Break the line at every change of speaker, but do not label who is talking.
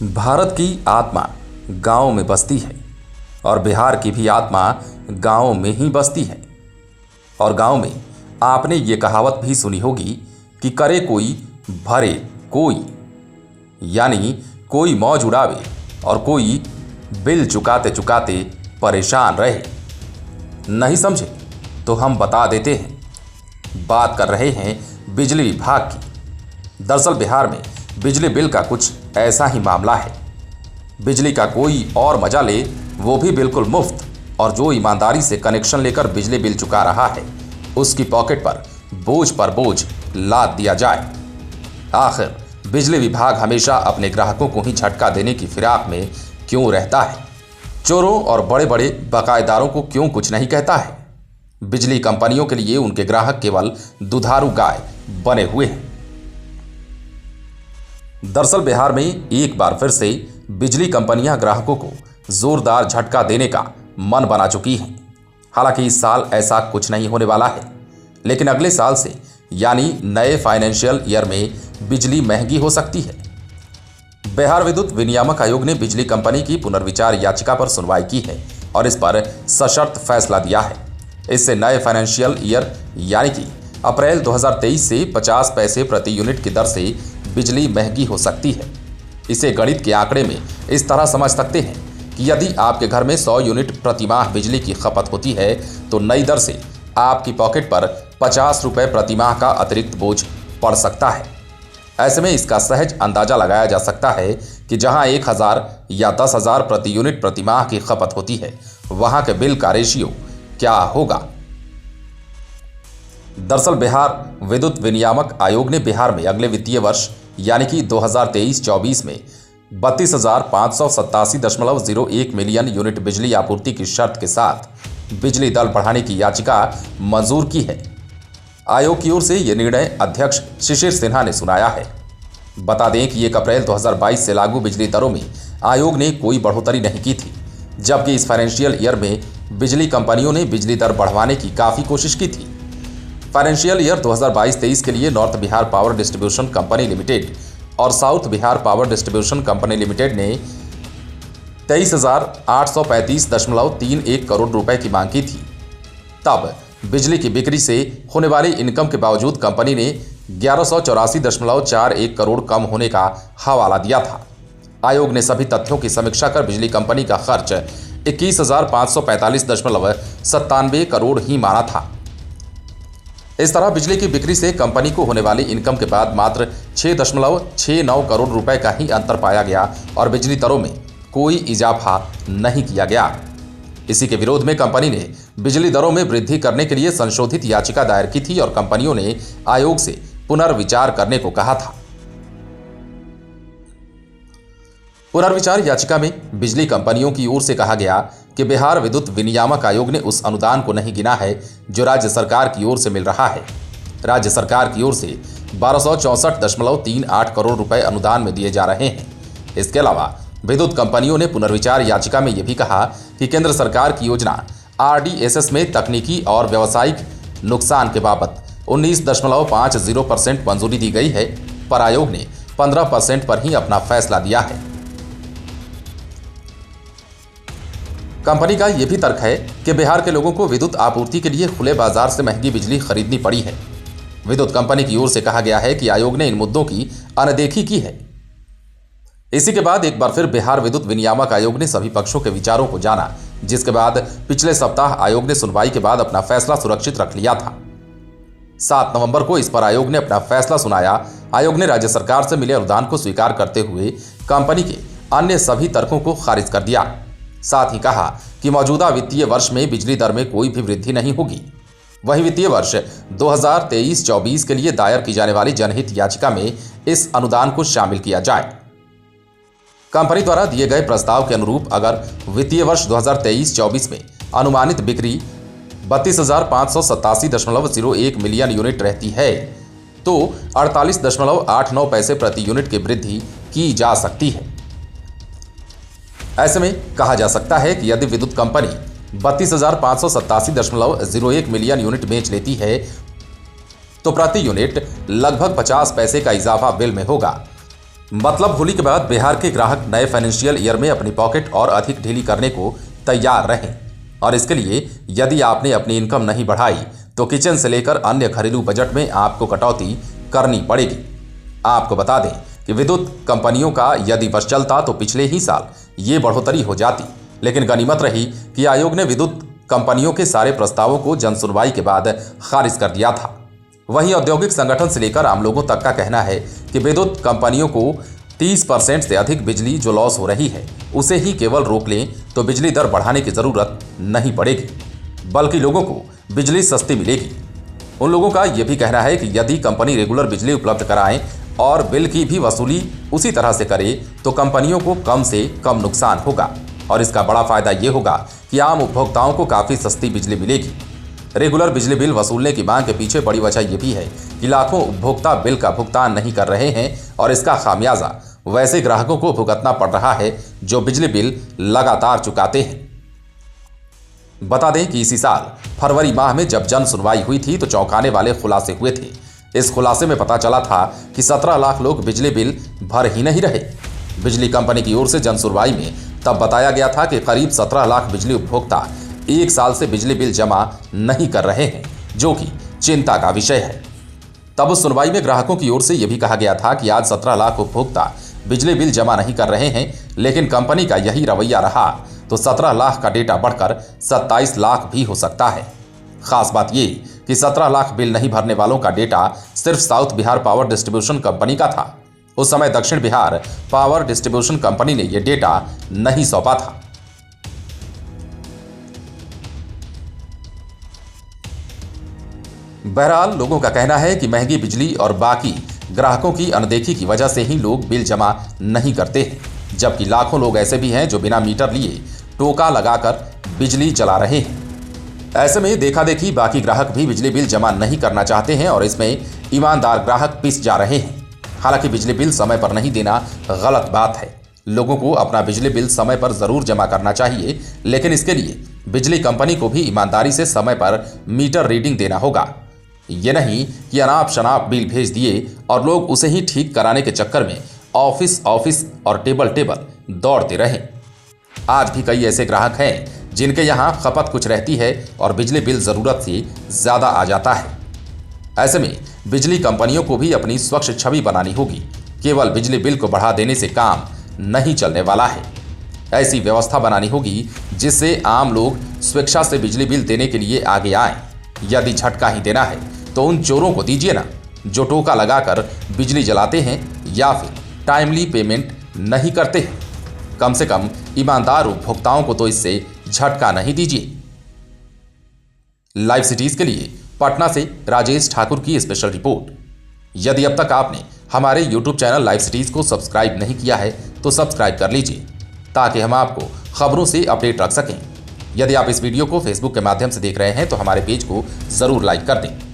भारत की आत्मा गांव में बसती है और बिहार की भी आत्मा गांव में ही बसती है। और गांव में आपने ये कहावत भी सुनी होगी कि करे कोई भरे कोई, यानी कोई मौज उड़ावे और कोई बिल चुकाते चुकाते परेशान रहे। नहीं समझे तो हम बता देते हैं। बात कर रहे हैं बिजली विभाग की। दरअसल बिहार में बिजली बिल का कुछ ऐसा ही मामला है। बिजली का कोई और मजा ले, वो भी बिल्कुल मुफ्त, और जो ईमानदारी से कनेक्शन लेकर बिजली बिल चुका रहा है उसकी पॉकेट पर बोझ लाद दिया जाए। आखिर बिजली विभाग हमेशा अपने ग्राहकों को ही झटका देने की फिराक में क्यों रहता है? चोरों और बड़े बड़े बकायेदारों को क्यों कुछ नहीं कहता है? बिजली कंपनियों के लिए उनके ग्राहक केवल दुधारू गाय बने हुए हैं। दरअसल बिहार में एक बार फिर से बिजली कंपनियां ग्राहकों को जोरदार झटका देने का मन बना चुकी हैं। हालांकि इस साल ऐसा कुछ नहीं होने वाला है, लेकिन अगले साल से यानी नए फाइनेंशियल ईयर में बिजली महंगी हो सकती है। बिहार विद्युत विनियामक आयोग ने बिजली कंपनी की पुनर्विचार याचिका पर सुनवाई की है और इस पर सशर्त फैसला दिया है। इससे नए फाइनेंशियल ईयर यानी कि अप्रैल 2023 से 50 पैसे प्रति यूनिट की दर से बिजली महंगी हो सकती है। इसे गणित के आंकड़े में इस तरह समझ सकते हैं कि यदि आपके घर में 100 यूनिट प्रति माह बिजली की खपत होती है तो नई दर से आपकी पॉकेट पर 50 रुपये प्रति माह का अतिरिक्त बोझ पड़ सकता है। ऐसे में इसका सहज अंदाजा लगाया जा सकता है कि जहां 1000 या 10,000 प्रति यूनिट प्रति माह की खपत होती है, वहां के बिल का रेशियो क्या होगा। दरअसल बिहार विद्युत विनियामक आयोग ने बिहार में अगले वित्तीय वर्ष यानी कि 2023-24 में 32,587.01 मिलियन यूनिट बिजली आपूर्ति की शर्त के साथ बिजली दर बढ़ाने की याचिका मंजूर की है। आयोग की ओर से यह निर्णय अध्यक्ष शिशिर सिन्हा ने सुनाया है। बता दें कि 1 अप्रैल 2022 से लागू बिजली दरों में आयोग ने कोई बढ़ोतरी नहीं की थी, जबकि इस फाइनेंशियल ईयर में बिजली कंपनियों ने बिजली दर बढ़वाने की काफ़ी कोशिश की थी। फाइनेंशियल ईयर 2022-23 के लिए north Bihar power distribution company limited और south Bihar power distribution company limited ने 23,835.31 करोड़ रुपए की मांग की थी। तब बिजली की बिक्री से होने वाली इनकम के बावजूद कंपनी ने 1184.41 करोड़ कम होने का हवाला दिया था। आयोग ने सभी तथ्यों की समीक्षा कर बिजली कंपनी का खर्च 21,545.97 करोड़ ही माना था। इस तरह बिजली की बिक्री से कंपनी को होने वाली इनकम के बाद मात्र 6.69 करोड़ रुपए का ही अंतर पाया गया और बिजली दरों में कोई इजाफा नहीं किया गया। इसी के विरोध में कंपनी ने बिजली दरों में वृद्धि करने के लिए संशोधित याचिका दायर की थी और कंपनियों ने आयोग से पुनर्विचार करने को कहा था। पुनर्विचार याचिका में बिजली कंपनियों की ओर से कहा गया कि बिहार विद्युत विनियामक आयोग ने उस अनुदान को नहीं गिना है जो राज्य सरकार की ओर से मिल रहा है। राज्य सरकार की ओर से 1264.38 करोड़ रुपए अनुदान में दिए जा रहे हैं। इसके अलावा विद्युत कंपनियों ने पुनर्विचार याचिका में यह भी कहा कि केंद्र सरकार की योजना RDSS में तकनीकी और व्यावसायिक नुकसान के बाबत 19.50% मंजूरी दी गई है, पर आयोग ने 15% पर ही अपना फैसला दिया है। कंपनी का यह भी तर्क है कि बिहार के लोगों को विद्युत आपूर्ति के लिए खुले बाजार से महंगी बिजली खरीदनी पड़ी है। विद्युत कंपनी की ओर से कहा गया है कि आयोग ने इन मुद्दों की अनदेखी की है। इसी के बाद एक बार फिर बिहार विद्युत विनियामक आयोग ने सभी पक्षों के विचारों को जाना, जिसके बाद पिछले सप्ताह आयोग ने सुनवाई के बाद अपना फैसला सुरक्षित रख लिया था। 7 नवंबर को इस पर आयोग ने अपना फैसला सुनाया। आयोग ने राज्य सरकार से मिले अनुदान को स्वीकार करते हुए कंपनी के अन्य सभी तर्कों को खारिज कर दिया। साथ ही कहा कि मौजूदा वित्तीय वर्ष में बिजली दर में कोई भी वृद्धि नहीं होगी। वही वित्तीय वर्ष 2023-24 के लिए दायर की जाने वाली जनहित याचिका में इस अनुदान को शामिल किया जाए। कंपनी द्वारा दिए गए प्रस्ताव के अनुरूप अगर वित्तीय वर्ष 2023-24 में अनुमानित बिक्री 32,587.01 मिलियन यूनिट रहती है तो 48.89 पैसे प्रति यूनिट की वृद्धि की जा सकती है। ऐसे में कहा जा सकता है कि यदि विद्युत कंपनी 32,587.01 मिलियन यूनिट बेच लेती है तो प्रति यूनिट लगभग 50 पैसे का इजाफा बिल में होगा। मतलब होली के बाद बिहार के ग्राहक नए फाइनेंशियल ईयर में अपनी पॉकेट और अधिक ढीली करने को तैयार रहें। और इसके लिए यदि आपने अपनी इनकम नहीं बढ़ाई तो किचन से लेकर अन्य घरेलू बजट में आपको कटौती करनी पड़ेगी। आपको बता दें कि विद्युत कंपनियों का यदि बस चलता तो पिछले ही साल ये बढ़ोतरी हो जाती, लेकिन गनीमत रही कि आयोग ने विद्युत कंपनियों के सारे प्रस्तावों को जनसुनवाई के बाद खारिज कर दिया था। वहीं औद्योगिक संगठन से लेकर आम लोगों तक का कहना है कि विद्युत कंपनियों को 30% से अधिक बिजली जो लॉस हो रही है उसे ही केवल रोक लें तो बिजली दर बढ़ाने की जरूरत नहीं पड़ेगी, बल्कि लोगों को बिजली सस्ती मिलेगी। उन लोगों का यह भी कहना है कि यदि कंपनी रेगुलर बिजली उपलब्ध कराएं और बिल की भी वसूली उसी तरह से करे तो कंपनियों को कम से कम नुकसान होगा और इसका बड़ा फायदा ये होगा कि आम उपभोक्ताओं को काफ़ी सस्ती बिजली मिलेगी। रेगुलर बिजली बिल वसूलने की मांग के पीछे बड़ी वजह यह भी है कि लाखों उपभोक्ता बिल का भुगतान नहीं कर रहे हैं और इसका खामियाजा वैसे ग्राहकों को भुगतना पड़ रहा है जो बिजली बिल लगातार चुकाते हैं। बता दें कि इसी साल फरवरी माह में जब जन सुनवाई हुई थी तो चौंकाने वाले खुलासे हुए थे। इस खुलासे में पता चला था कि 17 लाख लोग बिजली बिल भर ही नहीं रहे। बिजली कंपनी की ओर से जन सुनवाई में तब बताया गया था कि करीब 17 लाख बिजली उपभोक्ता एक साल से बिजली बिल जमा नहीं कर रहे हैं, जो कि चिंता का विषय है। तब उस सुनवाई में ग्राहकों की ओर से यह भी कहा गया था कि आज 17 लाख उपभोक्ता बिजली बिल जमा नहीं कर रहे हैं, लेकिन कंपनी का यही रवैया रहा तो 17 लाख का डेटा बढ़कर 27 लाख भी हो सकता है। खास बात ये कि 17 लाख बिल नहीं भरने वालों का डेटा सिर्फ south Bihar power distribution company का था। उस समय दक्षिण बिहार पावर डिस्ट्रीब्यूशन कंपनी ने यह डेटा नहीं सौंपा था। बहरहाल लोगों का कहना है कि महंगी बिजली और बाकी ग्राहकों की अनदेखी की वजह से ही लोग बिल जमा नहीं करते हैं, जबकि लाखों लोग ऐसे भी हैं जो बिना मीटर लिए टोका लगाकर बिजली जला रहे हैं। ऐसे में देखा देखी बाकी ग्राहक भी बिजली बिल जमा नहीं करना चाहते हैं और इसमें ईमानदार ग्राहक पिस जा रहे हैं। हालांकि बिजली बिल समय पर नहीं देना गलत बात है। लोगों को अपना बिजली बिल समय पर जरूर जमा करना चाहिए, लेकिन इसके लिए बिजली कंपनी को भी ईमानदारी से समय पर मीटर रीडिंग देना होगा। ये नहीं कि अनाप शनाप बिल भेज दिए और लोग उसे ही ठीक कराने के चक्कर में ऑफिस और टेबल दौड़ते रहें। आज भी कई ऐसे ग्राहक हैं जिनके यहाँ खपत कुछ रहती है और बिजली बिल ज़रूरत से ज़्यादा आ जाता है। ऐसे में बिजली कंपनियों को भी अपनी स्वच्छ छवि बनानी होगी। केवल बिजली बिल को बढ़ा देने से काम नहीं चलने वाला है। ऐसी व्यवस्था बनानी होगी जिससे आम लोग स्वेच्छा से बिजली बिल देने के लिए आगे आएं। यदि झटका ही देना है तो उन चोरों को दीजिए ना, जो टोका लगाकर बिजली जलाते हैं या फिर टाइमली पेमेंट नहीं करते हैं। कम से कम ईमानदार उपभोक्ताओं को तो इससे झटका नहीं दीजिए। लाइव सिटीज के लिए पटना से राजेश ठाकुर की स्पेशल रिपोर्ट। यदि अब तक आपने हमारे YouTube चैनल लाइव सिटीज को सब्सक्राइब नहीं किया है तो सब्सक्राइब कर लीजिए ताकि हम आपको खबरों से अपडेट रख सकें। यदि आप इस वीडियो को फेसबुक के माध्यम से देख रहे हैं तो हमारे पेज को जरूर लाइक कर दें।